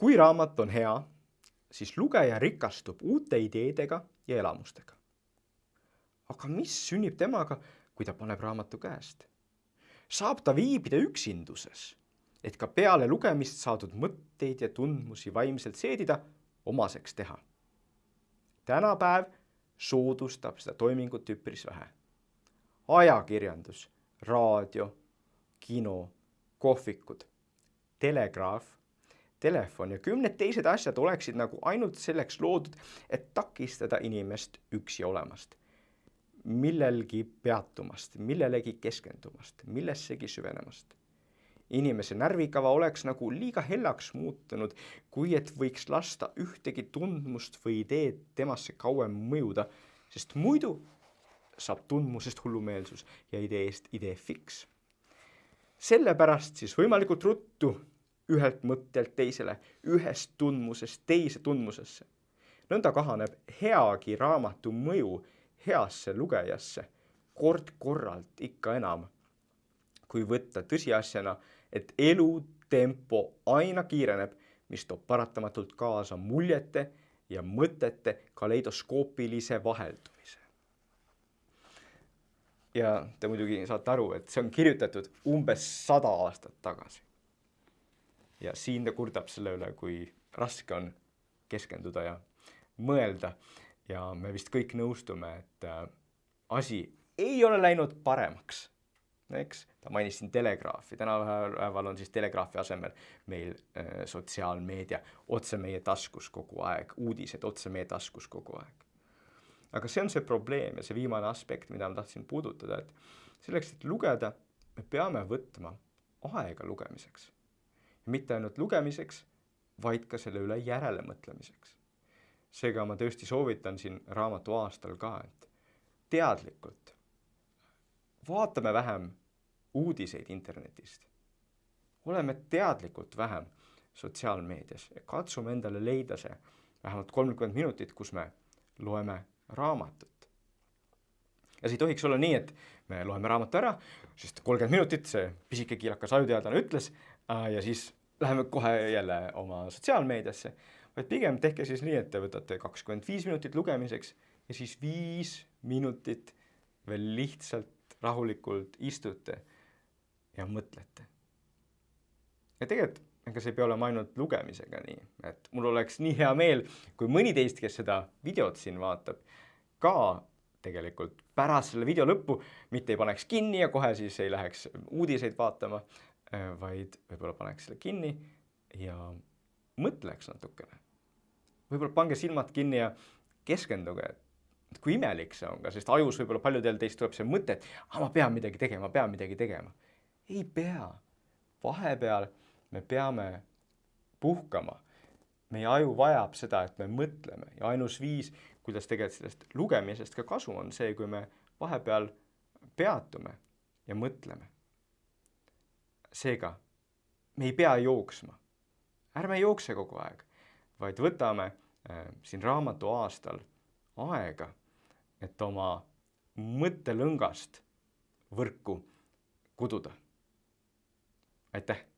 Kui raamat on hea, siis lugeja rikastub uute ideedega ja elamustega. Aga mis sünnib temaga, kui ta paneb raamatu käest? Saab ta viibida üksinduses, et ka peale lugemist saadud mõtteid ja tundmusi vaimselt seedida, omaseks teha. Tänapäev soodustab seda toimingut üpris vähe. Ajakirjandus, raadio, kino, kohvikud, telegraaf, telefon ja kümned teised asjad oleksid nagu ainult selleks loodud, et takistada inimest üksi olemast, millelgi peatumast, millelegi keskendumast, millessegi süvenemast. Inimese närvikava oleks nagu liiga hellaks muutunud, kui et võiks lasta ühtegi tundmust või ideed temasse kauem mõjuda, sest muidu saab tundmusest hullumeelsus ja ideest idee fiks. Sellepärast siis võimalikult ruttu ühelt mõttelt teisele, ühest tundmusest teise tundmusesse. Nõnda kahaneb heagi raamatu mõju heasse lugejasse kord korralt ikka enam, kui võtta tõsiasjana, et elutempo aina kiireneb, mis toob paratamatult kaasa muljete ja mõtete kaleidoskoopilise vaheldumise. Ja te muidugi saate aru, et see on kirjutatud umbes 100 aastat tagasi. Ja siin ta kurdab selle üle, kui raske on keskenduda ja mõelda. Ja me vist kõik nõustume, et asi ei ole läinud paremaks. Eks? Ta mainis siin telegraafi. Tänapäeval on siis telegraafi asemel meil sotsiaalmeedia otse meie taskus kogu aeg, uudised otse meie taskus kogu aeg. Aga see on see probleem ja see viimane aspekt, mida ma tahtsin puudutada, et selleks, et lugeda, me peame võtma aega lugemiseks. Ja mitte ainult lugemiseks, vaid ka selle üle järele mõtlemiseks. Seega ma tõesti soovitan siin raamatu aastal ka, et teadlikult vaatame vähem uudiseid internetist. Oleme teadlikult vähem sotsiaalmeedias ja katsume endale leida see vähemalt 30 minutit, kus me loeme raamatut. Ja see ei tohiks olla nii, et me loeme raamatu ära, sest 30 minutit see pisike kiilakas ajuteadlane ütles ja siis läheme kohe jälle oma sotsiaalmeediasse. Vaid pigem tehke siis nii, et te võtate 25 minutit lugemiseks ja siis 5 minutit veel lihtsalt rahulikult istute ja mõtlete. Ja tegelikult, ega see ei pea olema ainult lugemisega nii, et mul oleks nii hea meel, kui mõni teist, kes seda videot siin vaatab, ka tegelikult pärast selle video lõppu mitte ei paneks kinni ja kohe siis ei läheks uudiseid vaatama, vaid võib-olla paneks selle kinni ja mõtleks natukene. Võib-olla pange silmad kinni ja keskenduge, et kui imelik see on ka, sest ajus võib-olla paljudel teist tuleb see mõte, et ma pean midagi tegema. Ei pea. Vahepeal me peame puhkama. Meie aju vajab seda, et me mõtleme ja ainus viis, kuidas tegelikult sellest lugemisest ka kasu on see, kui me vahepeal peatume ja mõtleme. Seega, me ei pea jooksma. Ärme jookse kogu aeg, vaid võtame siin raamatu aastal aega, et oma mõttelõngast võrku kududa. Aitäh!